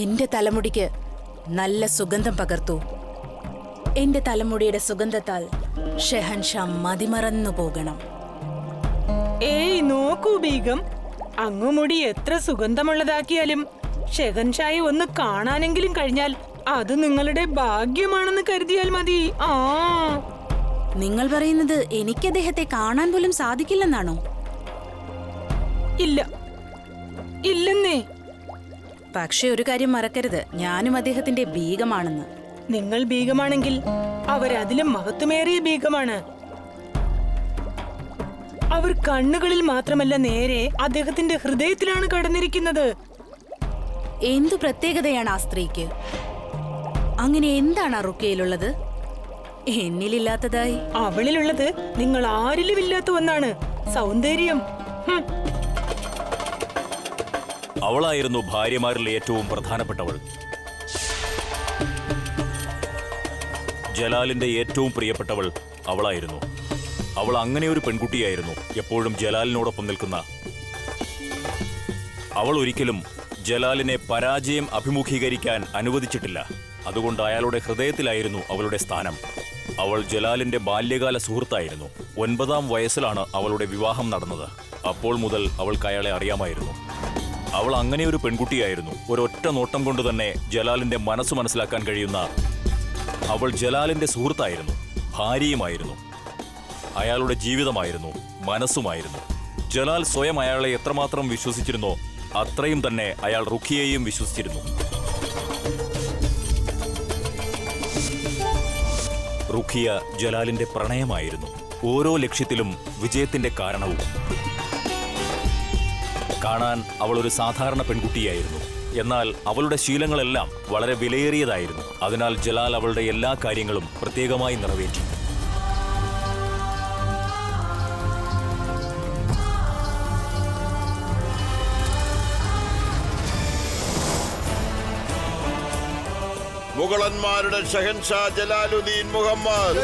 എന്റെ തലമുടിക്ക് നല്ല സുഗന്ധം പകർത്തു. എന്റെ തലമുടിയുടെ സുഗന്ധത്താൽ ഷെഹൻഷാ മതിമറന്നു പോകണം. ഏയ് നോക്കൂ ബീഗം, അങ്ങുമുടി എത്ര സുഗന്ധമുള്ളതാക്കിയാലും ഷെഹൻഷായെ ഒന്ന് കാണാനെങ്കിലും കഴിഞ്ഞാൽ അത് നിങ്ങളുടെ ഭാഗ്യമാണെന്ന് കരുതിയാൽ മതി. നിങ്ങൾ പറയുന്നത് എനിക്ക് അദ്ദേഹത്തെ കാണാൻ പോലും സാധിക്കില്ലെന്നാണോ? ഇല്ല, ഇല്ലെന്നേ. പക്ഷെ ഒരു കാര്യം മറക്കരുത്, ഞാനും അദ്ദേഹത്തിന്റെ ബീഗമാണെന്ന്. നിങ്ങൾ ബീഗമാണെങ്കിൽ അവരതിലും മഹത്വമേറിയ ബീഗമാണ്. അവർ കണ്ണുകളിൽ മാത്രമല്ല, നേരെ അദ്ദേഹത്തിന്റെ ഹൃദയത്തിലാണ് കടന്നിരിക്കുന്നത്. എന്തു പ്രത്യേകതയാണ് ആ സ്ത്രീക്ക്? അങ്ങനെ എന്താണ് റുക്കിയയിലുള്ളത് എന്നിലില്ലാത്തതായി? അവളിലുള്ളത് നിങ്ങൾ ആരിലും ഇല്ലാത്ത ഒന്നാണ്, സൗന്ദര്യം. അവളായിരുന്നു ഭാര്യമാരിൽ ഏറ്റവും പ്രധാനപ്പെട്ടവൾ. ജലാലിന്റെ ഏറ്റവും പ്രിയപ്പെട്ടവൾ അവളായിരുന്നു. അവൾ അങ്ങനെ ഒരു പെൺകുട്ടിയായിരുന്നു, എപ്പോഴും ജലാലിനോടൊപ്പം നിൽക്കുന്ന. അവൾ ഒരിക്കലും ജലാലിനെ പരാജയം അഭിമുഖീകരിക്കാൻ അനുവദിച്ചിട്ടില്ല. അതുകൊണ്ട് അയാളുടെ ഹൃദയത്തിലായിരുന്നു അവളുടെ സ്ഥാനം. അവൾ ജലാലിന്റെ ബാല്യകാല സുഹൃത്തായിരുന്നു. 9-ാം വയസ്സിലാണ് അവളുടെ വിവാഹം നടന്നത്. അപ്പോൾ മുതൽ അവൾക്ക് അയാളെ അറിയാമായിരുന്നു. അവൾ അങ്ങനെ ഒരു പെൺകുട്ടിയായിരുന്നു. ഒരൊറ്റ നോട്ടം കൊണ്ട് തന്നെ ജലാലിന്റെ മനസ്സ് മനസ്സിലാക്കാൻ കഴിയുന്ന അവൾ ജലാലിന്റെ സുഹൃത്തായിരുന്നു, ഭാര്യയുമായിരുന്നു, അയാളുടെ ജീവിതമായിരുന്നു, മനസ്സുമായിരുന്നു. ജലാൽ സ്വയം അയാളെ എത്രമാത്രം വിശ്വസിച്ചിരുന്നോ അത്രയും തന്നെ അയാൾ റുഖിയയെയും വിശ്വസിച്ചിരുന്നു. റുഖിയ ജലാലിന്റെ പ്രണയമായിരുന്നു, ഓരോ ലക്ഷ്യത്തിലും വിജയത്തിന്റെ കാരണവും. കാണാൻ അവൾ ഒരു സാധാരണ പെൺകുട്ടിയായിരുന്നു, എന്നാൽ അവളുടെ ശീലങ്ങളെല്ലാം വളരെ വിലയേറിയതായിരുന്നു. അതിനാൽ ജലാൽ അവളുടെ എല്ലാ കാര്യങ്ങളും പ്രത്യേകമായി നിറവേറ്റി. മുഗളന്മാരുടെ ഷഹൻഷാ ജലാലുദ്ദീൻ മുഹമ്മദ്.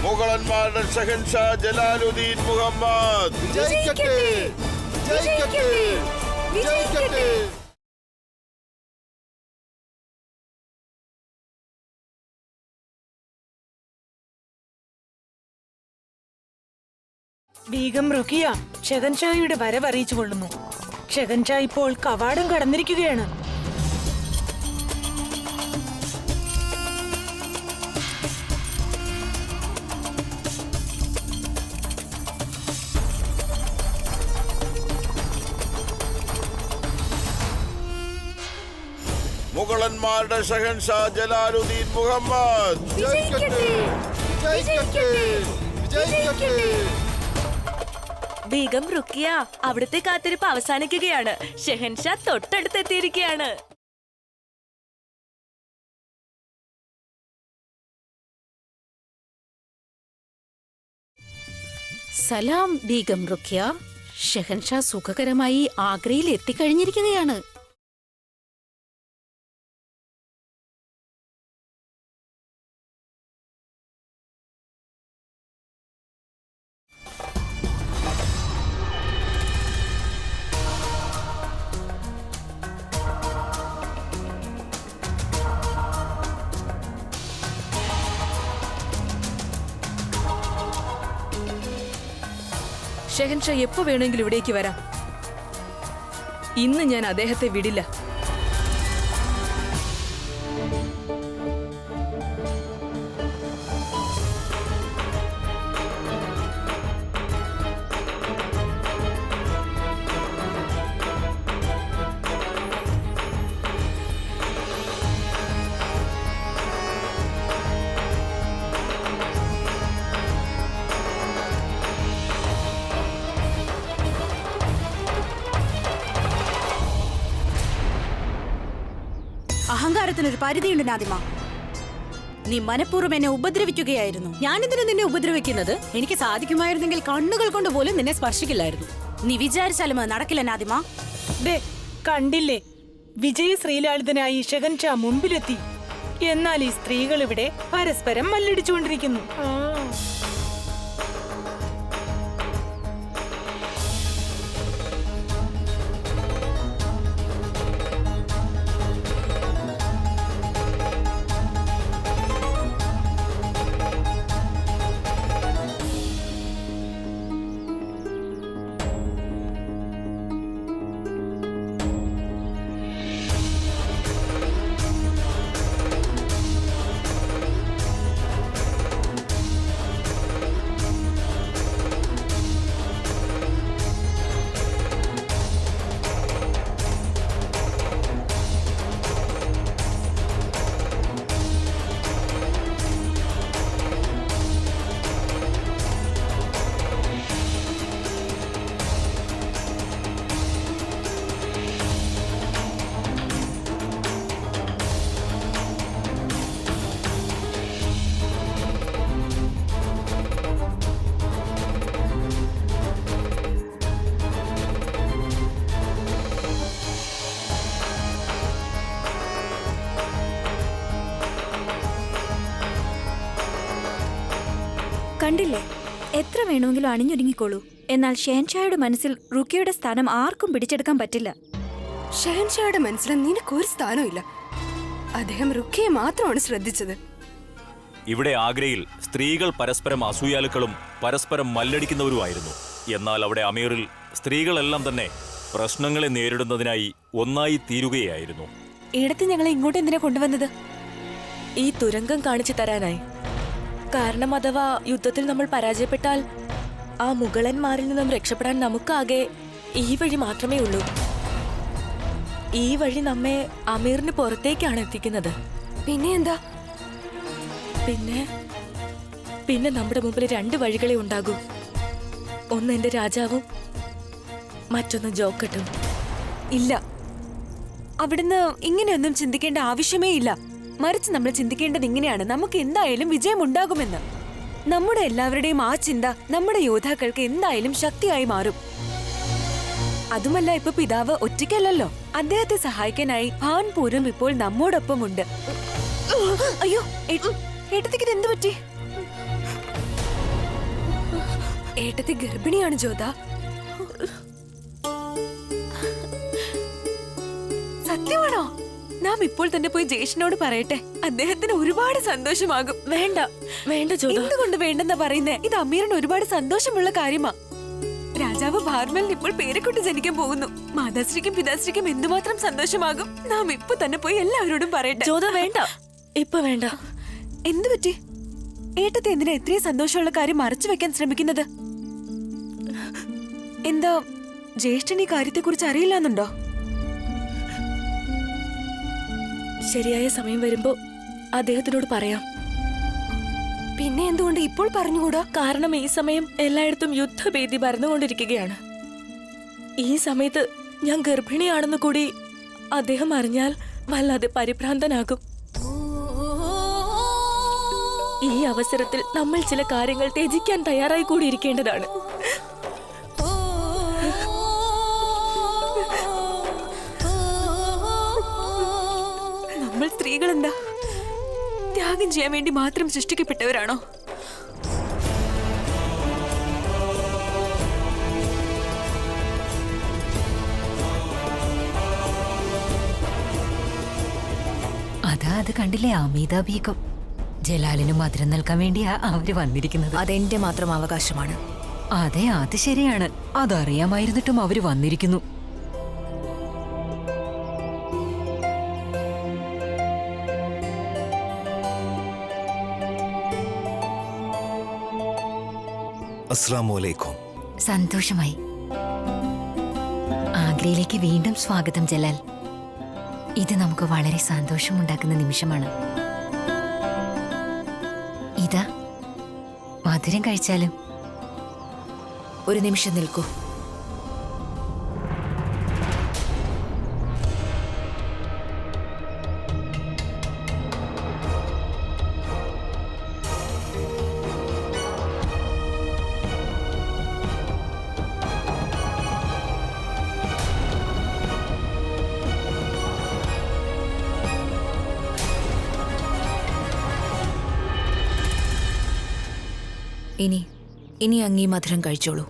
മുഗളന്മാരുടെ ഷഹൻഷാ ജലാലുദ്ദീൻ മുഹമ്മദ്. ബീഗം റുഖിയ ഷെഹൻഷായുടെ വരവ് അറിയിച്ചു കൊള്ളുന്നു. ഷെഹൻഷാ ഇപ്പോൾ കവാടം കടന്നിരിക്കുകയാണ്. മുഗളന്മാരുടെ ഷഹൻഷാ ജലാലുദ്ദീൻ മുഹമ്മദ്. ബീഗം റുഖിയ, അവിടുത്തെ കാത്തിരിപ്പ് അവസാനിക്കുകയാണ്. ഷെഹൻഷാ തൊട്ടടുത്തെത്തിയിരിക്കുകയാണ്. സലാം ബീഗം റുഖിയ. ഷെഹൻഷാ സുഖകരമായി ആഗ്രയിൽ എത്തിക്കഴിഞ്ഞിരിക്കുകയാണ്. ഷെഹൻഷാ എപ്പോ വേണമെങ്കിലും ഇവിടേക്ക് വരാം. ഇന്ന് ഞാൻ അദ്ദേഹത്തെ വിടില്ല. അഹങ്കാരത്തിനൊരു പരിധിയുണ്ട് നാദിമ. നീ മനഃപൂർവ്വം എന്നെ ഉപദ്രവിക്കുകയായിരുന്നു. ഞാനെന്തിനാ നിന്നെ ഉപദ്രവിക്കുന്നത്? എനിക്ക് സാധിക്കുമായിരുന്നെങ്കിൽ കണ്ണുകൾ കൊണ്ട് പോലും നിന്നെ സ്പർശിക്കില്ലായിരുന്നു. നീ വിചാരിച്ചാലും അത് നടക്കില്ല നാദിമ. ദേ കണ്ടില്ലേ, വിജയ ശ്രീലാളിതനായി ഷെഹൻഷാ മുമ്പിലെത്തി. എന്നാൽ ഈ സ്ത്രീകൾ ഇവിടെ പരസ്പരം മല്ലടിച്ചുകൊണ്ടിരിക്കുന്നു. കണ്ടില്ലേ, എത്ര വേണമെങ്കിലും അണിഞ്ഞൊരുങ്ങിക്കോളൂ. എന്നാൽ ഷെഹൻഷായുടെ മനസ്സിൽ റുക്കിയുടെ സ്ഥാനം ആർക്കും പിടിച്ചെടുക്കാൻ പറ്റില്ല. ഷഹൻഷായുടെ മനസ്സിൽ നിനക്കൊരു സ്ഥാനമില്ല. അദ്ദേഹം റുക്കിയെ മാത്രമാണ് ശ്രദ്ധിച്ചത്. ഇവിടെ ആഗ്രയിൽ സ്ത്രീകൾ പരസ്പരം അസൂയാലുക്കളും പരസ്പരം മല്ലടിക്കുന്നവരുമായിരുന്നു. എന്നാൽ അവിടെ അമീറിൽ സ്ത്രീകളെല്ലാം തന്നെ പ്രശ്നങ്ങളെ നേരിടുന്നതിനായി ഒന്നായി തീരുകയായിരുന്നു. ഇടത്ത് ഞങ്ങളെ ഇങ്ങോട്ട് എന്തിനാ കൊണ്ടുവന്നത്? ഈ തുരങ്കം കാണിച്ചു തരാനായി. കാരണം അഥവാ യുദ്ധത്തിൽ നമ്മൾ പരാജയപ്പെട്ടാൽ ആ മുഗളന്മാരിൽ നിന്നും രക്ഷപ്പെടാൻ നമുക്കാകെ ഈ വഴി മാത്രമേ ഉള്ളൂ. ഈ വഴി നമ്മെ അമീറിന് പുറത്തേക്കാണ് എത്തിക്കുന്നത്. പിന്നെ എന്താ? പിന്നെ നമ്മുടെ മുമ്പിൽ 2 വഴികളെ ഉണ്ടാകൂ. ഒന്ന് എന്റെ രാജാവും മറ്റൊന്ന് ജോക്കട്ടും. ഇല്ല, അവിടുന്ന് ഇങ്ങനെയൊന്നും ചിന്തിക്കേണ്ട ആവശ്യമേ ഇല്ല. മറിച്ച് നമ്മൾ ചിന്തിക്കേണ്ടത് ഇങ്ങനെയാണ്: നമുക്ക് എന്തായാലും വിജയമുണ്ടാകുമെന്ന്. നമ്മുടെ എല്ലാവരുടെയും ആ ചിന്ത നമ്മുടെ യോദ്ധാക്കൾക്ക് എന്തായാലും ശക്തിയായി മാറും. അതുമല്ല, ഇപ്പൊ പിതാവ് ഒറ്റയ്ക്കല്ലല്ലോ. അദ്ദേഹത്തെ സഹായിക്കാനായി ഭാൻപൂരം ഇപ്പോൾ നമ്മോടൊപ്പമുണ്ട്. അയ്യോ, ഏട്ടത്തിക്ക് എന്ത് പറ്റി? ഏട്ടത്തി ഗർഭിണിയാണ് ജോധ. സത്യമാണോ? നാം ഇപ്പോൾ തന്നെ പോയി ജേഷനോട് പറയട്ടെ. അദ്ദേഹത്തിന് ഒരുപാട് സന്തോഷമാകും. വേണ്ട വേണ്ട ജോധ. എന്തുകൊണ്ട് വേണ്ടെന്നാ പറയുന്നേ? ഇത് അമീറിന് ഒരുപാട് സന്തോഷമുള്ള കാര്യമാ. രാജാവ് ഭാർമലിന് ഇപ്പോൾ പേരെക്കുട്ടി ജനിക്കാൻ പോകുന്നു. മാതാശ്രീക്കും പിതാശ്രീക്കും എന്തുമാത്രം സന്തോഷമാകും. നാം ഇപ്പൊ തന്നെ പോയി എല്ലാവരോടും പറയട്ടെ. ജോധ വേണ്ട, ഇപ്പൊ വേണ്ട. എന്തു പറ്റി? ഏട്ടത്തെ എന്തിനാ ഇത്രയും സന്തോഷമുള്ള കാര്യം മറച്ചു വെക്കാൻ ശ്രമിക്കുന്നത്? എന്താ ജ്യേഷ്ഠൻ ഈ കാര്യത്തെക്കുറിച്ച് അറിയില്ലെന്നുണ്ടോ? ശരിയായ സമയം വരുമ്പോ അദ്ദേഹത്തിനോട് പറയാം. പിന്നെ എന്തുകൊണ്ട് ഇപ്പോൾ പറഞ്ഞുകൂടാ? കാരണം ഈ സമയം എല്ലായിടത്തും യുദ്ധഭീതി ഭരണകൊണ്ടിരിക്കുകയാണ്. ഈ സമയത്ത് ഞാൻ ഗർഭിണിയാണെന്ന് കൂടി അദ്ദേഹം അറിഞ്ഞാൽ വല്ലാതെ പരിഭ്രാന്തനാകും. ഈ അവസരത്തിൽ നമ്മൾ ചില കാര്യങ്ങൾ ത്യജിക്കാൻ തയ്യാറായി കൂടിയിരിക്കേണ്ടതാണ്. നമ്മൾ സ്ത്രീകൾ എന്താ ത്യാഗം ചെയ്യാൻ വേണ്ടി മാത്രം സൃഷ്ടിക്കപ്പെട്ടവരാണോ? അത് കണ്ടില്ലേ അമിത ബീഗം? ജലാലിന് മധുരം നൽകാൻ വേണ്ടിയാ അവര് വന്നിരിക്കുന്നത്. അതെന്റെ മാത്രം അവകാശമാണ്. അതെ, അത് ശരിയാണ്. അതറിയാമായിരുന്നിട്ടും അവര് വന്നിരിക്കുന്നു. അസ്സലാമലൈക്കും. സന്തോഷമായി. ആഗ്രയിലേക്ക് വീണ്ടും സ്വാഗതം ജലാൽ. ഇത് നമുക്ക് വളരെ സന്തോഷമുണ്ടാക്കുന്ന നിമിഷമാണ്. ഇതാ മധുരം കഴിച്ചാലും. ഒരു നിമിഷം നിൽക്കൂ. ഇനി അങ്ങീ മധുരം കഴിച്ചോളൂ.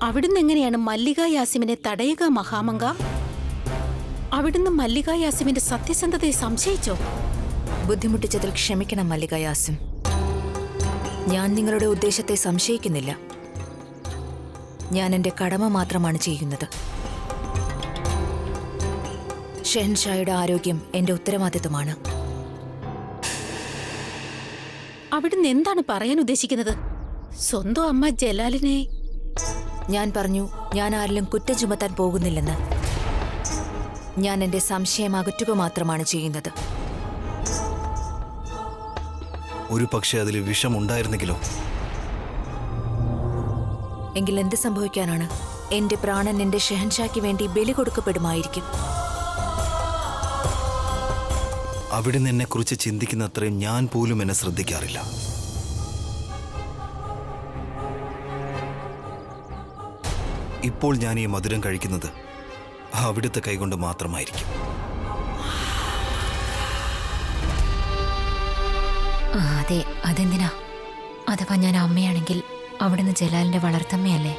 അവിടുന്ന് എങ്ങനെയാണ് മല്ലിക യാസിമിനെ തടയുക മഹാമംഗ? അവിടുന്ന് മല്ലിക യാസിമിന്റെ സത്യസന്ധതയെ സംശയിച്ചോ? ബുദ്ധിമുട്ടിച്ചതിൽ ക്ഷമിക്കണം മല്ലിക യാസിം. ഞാൻ നിങ്ങളുടെ ഉദ്ദേശത്തെ സംശയിക്കുന്നില്ല. ഞാൻ എന്റെ കടമ മാത്രമാണ് ചെയ്യുന്നത്. ഷെഹൻഷായുടെ ആരോഗ്യം എന്റെ ഉത്തരവാദിത്തമാണ്. അവിടുന്ന് എന്താണ് പറയാൻ ഉദ്ദേശിക്കുന്നത്? സ്വന്തം അമ്മ ജലാലിനെ... ഞാൻ പറഞ്ഞു, ഞാൻ ആരിലും കുറ്റം ചുമത്താൻ പോകുന്നില്ലെന്ന്. ഞാൻ എന്റെ സംശയം അകറ്റുക മാത്രമാണ് ചെയ്യുന്നത്. ഒരു പക്ഷെ അതിൽ വിഷമുണ്ടായിരുന്നെങ്കിലോ? എങ്കിൽ എന്ത് സംഭവിക്കാനാണ്? എന്റെ പ്രാണൻ എന്റെ ഷെഹൻഷായ്ക്ക് വേണ്ടി ബലി കൊടുക്കപ്പെടുമായിരിക്കും. അവിടുന്ന് എന്നെക്കുറിച്ച് ചിന്തിക്കുന്ന അത്രയും ഞാൻ പോലും എന്നെ ശ്രദ്ധിക്കാറില്ല. ഇപ്പോൾ ഞാൻ ഈ മധുരം കഴിക്കുന്നത് അവിടുത്തെ കൈകൊണ്ട് മാത്രമായിരിക്കും. അതെ, അതെന്തിനാ? അഥവാ ഞാൻ അമ്മയാണെങ്കിൽ അവിടുന്ന് ജലാലിന്റെ വളർത്തമ്മയല്ലേ?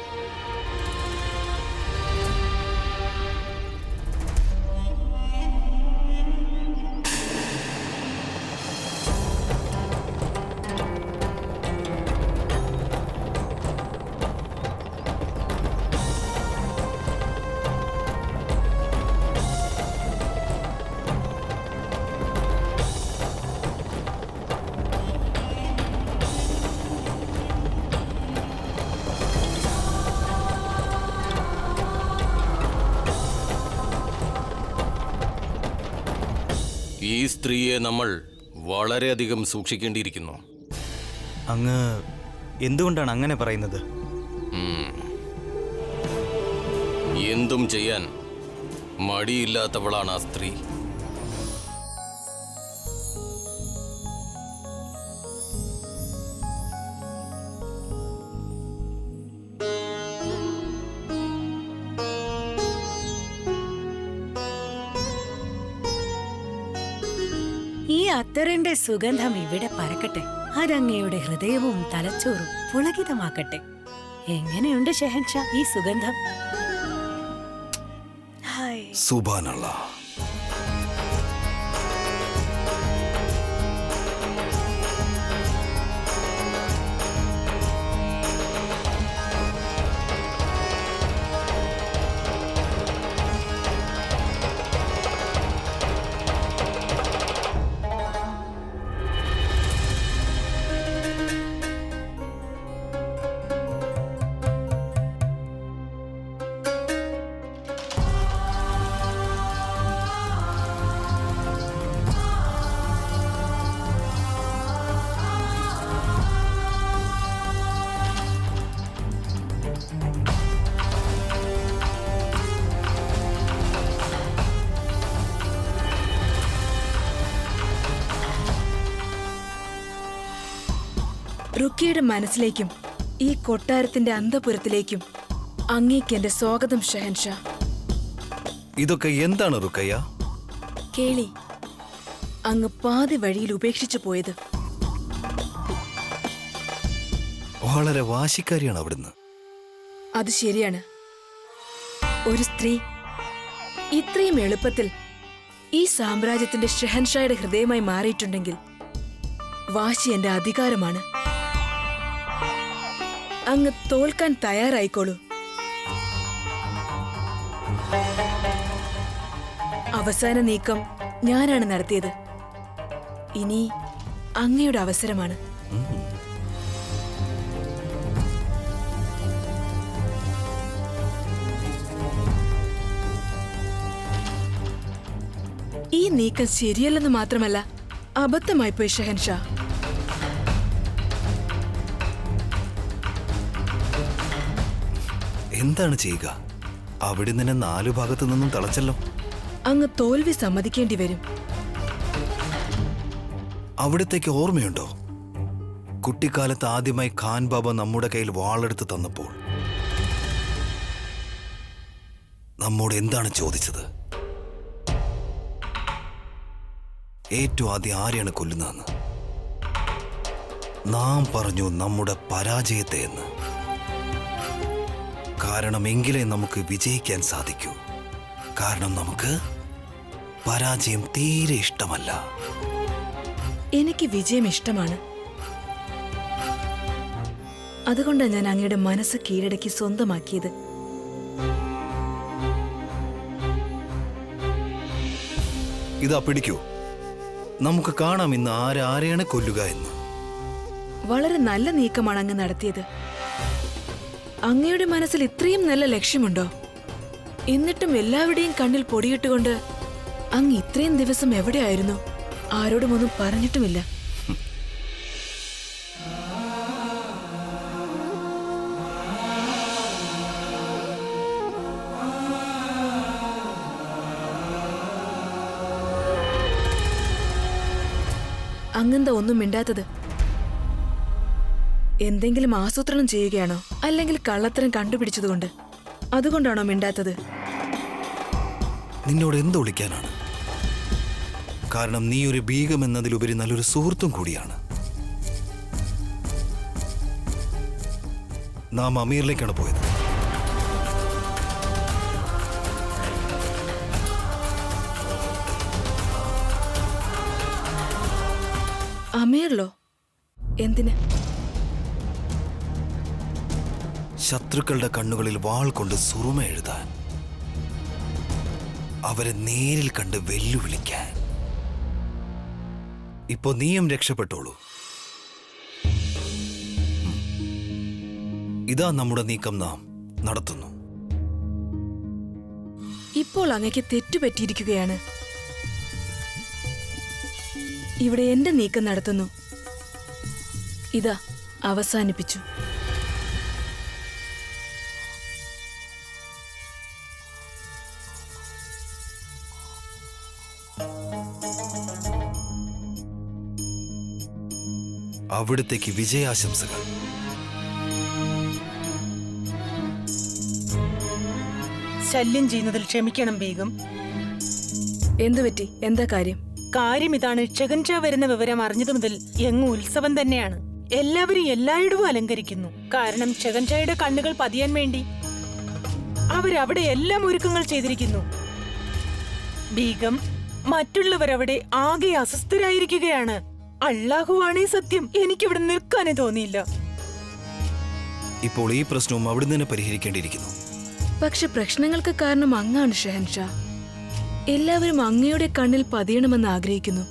ഈ സ്ത്രീയെ നമ്മൾ വളരെയധികം സൂക്ഷിക്കേണ്ടിയിരിക്കുന്നു. അങ്ങ് എന്തുകൊണ്ടാണ് അങ്ങനെ പറയുന്നത്? എന്തും ചെയ്യാൻ മടിയില്ലാത്തവളാണ് ആ സ്ത്രീ. ഈ അത്തറിന്റെ സുഗന്ധം ഇവിടെ പരക്കട്ടെ. അതങ്ങയുടെ ഹൃദയവും തലച്ചോറും പുളകിതമാക്കട്ടെ. എങ്ങനെയുണ്ട് ഷെഹൻഷാ ഈ സുഗന്ധം? സുബ്ഹാനല്ലാഹ്. റുക്കിയുടെ മനസ്സിലേക്കും ഈ കൊട്ടാരത്തിന്റെ അന്തപുരത്തിലേക്കും അങ്ങേക്ക് എന്റെ സ്വാഗതം ഷെഹൻഷാ. ഇതൊക്കെ എന്താണ് റുക്കയ്യ? കേളി, അങ്ങ് പാതി വഴിയിൽ ഉപേക്ഷിച്ചു പോയത്. വളരെ വാശിക്കാരിയാണ് അവിടുന്ന്. അത് ശരിയാണ്. ഒരു സ്ത്രീ ഇത്രയും എളുപ്പത്തിൽ ഈ സാമ്രാജ്യത്തിന്റെ ഷെഹൻഷായുടെ ഹൃദയമായി മാറിയിട്ടുണ്ടെങ്കിൽ വാശി എന്റെ അധികാരമാണ്. അങ്ങ് തോൽക്കാൻ തയ്യാറായിക്കോളൂ. അവസാന നീക്കം ഞാനാണ് നടത്തിയത്. ഇനി അങ്ങയുടെ അവസരമാണ്. ഈ നീക്കം ശരിയല്ലെന്ന് മാത്രമല്ല, അബദ്ധമായി പോയി ഷെഹൻഷാ. എന്താണ് ചെയ്യുക? അവിടെ നിന്ന് 4 ഭാഗത്തു നിന്നും തളച്ചല്ലോ. അങ്ങ് തോൽവി സമ്മതിക്കേണ്ടി വരും. അവിടത്തേക്ക് ഓർമ്മയുണ്ടോ? കുട്ടിക്കാലത്ത് ആദ്യമായി ഖാൻ ബാബ നമ്മുടെ കയ്യിൽ വാളെടുത്ത് തന്നപ്പോൾ നമ്മോട് എന്താണ് ചോദിച്ചത്? ഏറ്റവും ആദ്യം ആരെയാണ് കൊല്ലുന്നതെന്ന്. നാം പറഞ്ഞു നമ്മുടെ പരാജയത്തെ എന്ന്. കാരണം എങ്കിലേ നമുക്ക് വിജയിക്കാൻ സാധിക്കൂ. കാരണം നമുക്ക് പരാജയം തീരെ ഇഷ്ടമല്ല. എനിക്ക് വിജയം ഇഷ്ടമാണ്. അതുകൊണ്ടാണ് ഞാൻ അങ്ങയുടെ മനസ്സ് കീഴടക്കി സ്വന്തമാക്കിയത്. ഇതാ പിടിക്കൂ. നമുക്ക് കാണാം ഇന്ന് ആരെയാണ് കൊല്ലുക എന്ന്. വളരെ നല്ല നീക്കമാണ് അങ്ങ് നടത്തിയത്. അങ്ങയുടെ മനസ്സിൽ ഇത്രയും നല്ല ലക്ഷ്യമുണ്ടോ? എന്നിട്ടും എല്ലാവരുടെയും കണ്ണിൽ പൊടിയിട്ടുകൊണ്ട് അങ്ങ് ഇത്രയും ദിവസം എവിടെയായിരുന്നു? ആരോടും ഒന്നും പറഞ്ഞിട്ടുമില്ല. അങ്ങെന്താ ഒന്നും മിണ്ടാത്തത്? എന്തെങ്കിലും ആസൂത്രണം ചെയ്യുകയാണോ? അല്ലെങ്കിൽ കള്ളത്തരം കണ്ടുപിടിച്ചതുകൊണ്ട്? അതുകൊണ്ടാണോ മിണ്ടാത്തത്? നിന്നോട് എന്ത് വിളിക്കാനാണ്? കാരണം നീ ഒരു ബീഗം എന്നതിലുപരി നല്ലൊരു സുഹൃത്തും കൂടിയാണ്. നാം അമീറിലേക്കാണ് പോയത്. അമീറിലോ? എന്തിന്? ശത്രുക്കളുടെ കണ്ണുകളിൽ വാൾ കൊണ്ട് സുറുമ എഴുതാൻ, അവരെ നേരിൽ കണ്ട് വെല്ലുവിളിക്കാൻ. ഇപ്പോ നീയും രക്ഷപ്പെട്ടോളൂ. ഇതാ നമ്മുടെ നീക്കം നാം നടത്തുന്നു. ഇപ്പോൾ അങ്ങയ്ക്ക് തെറ്റുപറ്റിയിരിക്കുകയാണ്. ഇവിടെ എന്റെ നീക്കം നടത്തുന്നു. ഇതാ അവസാനിപ്പിച്ചു. അവിടത്തേക്ക് വിജയാശംസകൾ. ശല്യം ചെയ്യുന്നതിൽ ക്ഷമിക്കണം ബീഗം. എന്തുപറ്റി? എന്താ കാര്യം? കാര്യം ഇതാണ്, ഷെഹൻഷാ വരുന്ന വിവരം അറിഞ്ഞതു മുതൽ എങ്ങും ഉത്സവം തന്നെയാണ്. എല്ലാവരും എല്ലായിടവും അലങ്കരിക്കുന്നു. കാരണം ഷെഹൻഷായുടെ കണ്ണുകൾ പതിയാൻ വേണ്ടി അവരവിടെ എല്ലാം ഒരുക്കങ്ങൾ ചെയ്തിരിക്കുന്നു. ബീഗം, മറ്റുള്ളവരവിടെ ആകെ അസ്വസ്ഥരായിരിക്കുകയാണ്. അള്ളാഹുവാണേ സത്യം, എനിക്കിവിടെ നിൽക്കാനേ തോന്നിയില്ല. ഇപ്പോൾ ഈ പ്രശ്നവും അവിടെ തന്നെ പരിഹരിക്കേണ്ടിയിരിക്കുന്നു. പക്ഷെ പ്രശ്നങ്ങൾക്ക് കാരണം അങ്ങാണ് ഷെഹൻഷാ. എല്ലാവരും അങ്ങയുടെ കണ്ണിൽ പതിയണമെന്ന് ആഗ്രഹിക്കുന്നു.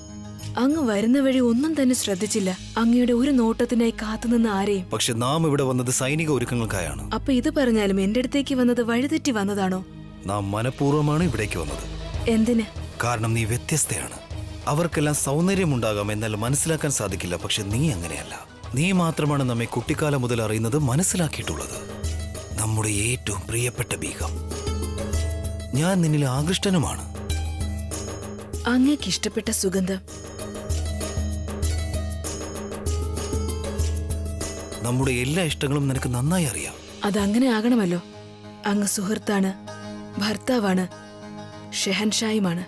അങ്ങ് വരുന്ന വഴി ഒന്നും തന്നെ ശ്രദ്ധിച്ചില്ല. അങ്ങയുടെ ഒരു നോട്ടത്തിനായി കാത്തുനിന്ന ആരെയും. പക്ഷെ നാം ഇവിടെ വന്നത് സൈനിക ഒരുക്കങ്ങൾക്കായാണ്. അപ്പൊ ഇത് പറഞ്ഞാലും എന്റെ അടുത്തേക്ക് വന്നത് വഴിതെറ്റി വന്നതാണോ? നാം മനഃപൂർവ്വമാണ് ഇവിടേക്ക് വന്നത്. എന്തിന്? കാരണം നീ വ്യത്യസ്തയാണ്. അവർക്കെല്ലാം സൗന്ദര്യമുണ്ടാകാം, എന്നാൽ മനസ്സിലാക്കാൻ സാധിക്കില്ല. പക്ഷെ നീ അങ്ങനെയല്ല. നീ മാത്രമാണ് നമ്മെ കുട്ടിക്കാലം മുതൽ അറിയുന്നത്, മനസ്സിലാക്കിയിട്ടുള്ളത്. നമ്മുടെ ഏറ്റവും പ്രിയപ്പെട്ട ബീഗം. ഞാൻ നിന്നിൽ ആകൃഷ്ടനുമാണ്. അങ്ങേക്ക് ഇഷ്ടപ്പെട്ട സുഗന്ധം. നമ്മുടെ എല്ലാ ഇഷ്ടങ്ങളും നിനക്ക് നന്നായി അറിയാം. അതങ്ങനെ ആകണമല്ലോ. അങ്ങ് സുഹൃത്താണ്, ഭർത്താവാണ്, ഷെഹൻഷായുമാണ്.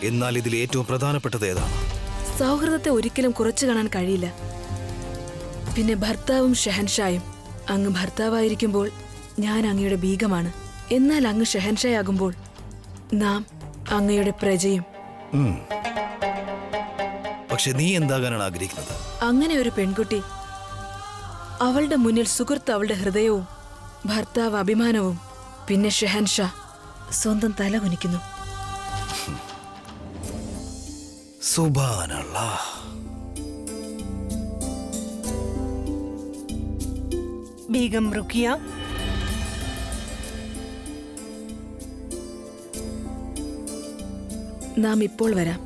എന്നാൽ ഇതിൽ ഏറ്റവും പ്രധാനപ്പെട്ടത് ഏതാണ്? സൗഹൃദത്തെ ഒരിക്കലും കുറച്ചു കാണാൻ കഴിയില്ല. പിന്നെ ഭർത്താവും ഷെഹൻഷായും. അങ്ങ് ഭർത്താവായിരിക്കുമ്പോൾ ഞാൻ അങ്ങയുടെ ബീഗമാണ്. എന്നാൽ അങ്ങ് ഷെഹൻഷായാകുമ്പോൾ നാം അങ്ങയുടെ പ്രജയും. പക്ഷെ നീ എന്താകാനാണ് ആഗ്രഹിക്കുന്നത്? അങ്ങനെ ഒരു പെൺകുട്ടി, അവളുടെ മുന്നിൽ സുഹൃത്ത് അവളുടെ ഹൃദയവും, ഭർത്താവ് അഭിമാനവും, പിന്നെ ഷെഹൻഷാ സ്വന്തം തല കുനിക്കുന്നു. സുബ്ഹാനല്ലാഹ്. ബീഗം റുക്കിയ, നാം ഇപ്പോൾ വരാം.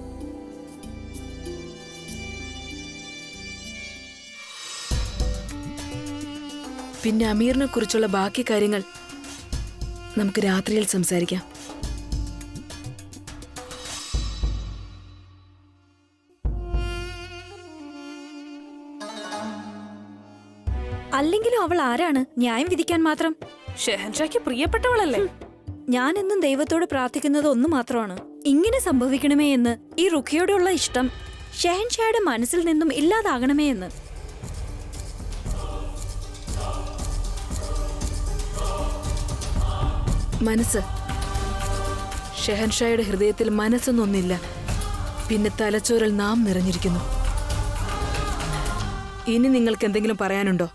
പിന്നെ അമീറിനെ കുറിച്ചുള്ള ബാക്കി കാര്യങ്ങൾ നമുക്ക് രാത്രിയിൽ സംസാരിക്കാം. അല്ലെങ്കിലും അവൾ ആരാണ് ന്യായം വിധിക്കാൻ മാത്രം? ഷെഹൻഷായ്ക്ക് പ്രിയപ്പെട്ടവളല്ലേ? ഞാൻ എന്നും ദൈവത്തോട് പ്രാർത്ഥിക്കുന്നത് ഒന്ന് മാത്രമാണ്, ഇങ്ങനെ സംഭവിക്കണമേ എന്ന്. ഈ റുഖിയോടുള്ള ഇഷ്ടം ഷെഹൻഷായുടെ മനസ്സിൽ നിന്നും ഇല്ലാതാകണമേ എന്ന്. മനസ്സ്. ഷെഹൻഷായുടെ ഹൃദയത്തിൽ മനസ്സൊന്നൊന്നില്ല. പിന്നെ തലച്ചോറിൽ നാം നിറഞ്ഞിരിക്കുന്നു. ഇനി നിങ്ങൾക്ക് എന്തെങ്കിലും പറയാനുണ്ടോ?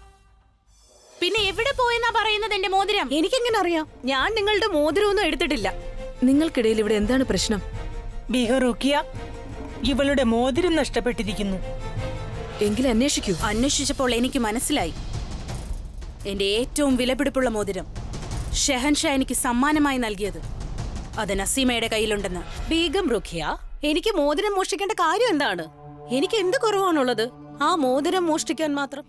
പിന്നെ എവിടെ പോയെന്നാ പറയുന്നത് എന്റെ മോതിരം? എനിക്കെങ്ങനെ അറിയാം? ഞാൻ നിങ്ങളുടെ മോതിരമൊന്നും എടുത്തിട്ടില്ല. നിങ്ങൾക്കിടയിൽ ഇവിടെ എന്താണ് പ്രശ്നം? ബീഗം റുക്കിയ, ഇവളുടെ മോതിരം നഷ്ടപ്പെട്ടിരിക്കുന്നു. എങ്കിലും അന്വേഷിക്കൂ. അന്വേഷിച്ചപ്പോൾ എനിക്ക് മനസ്സിലായി. എന്റെ ഏറ്റവും വിലപിടിപ്പുള്ള മോതിരം ഷെഹൻഷാ എനിക്ക് സമ്മാനമായി നൽകിയത് അത് നസീമയുടെ കയ്യിലുണ്ടെന്ന്. ബീഗം റുഖിയ, എനിക്ക് മോതിരം മോഷ്ടിക്കേണ്ട കാര്യം എന്താണ്? എനിക്ക് എന്ത് കുറവാണുള്ളത് ആ മോതിരം മോഷ്ടിക്കാൻ മാത്രം?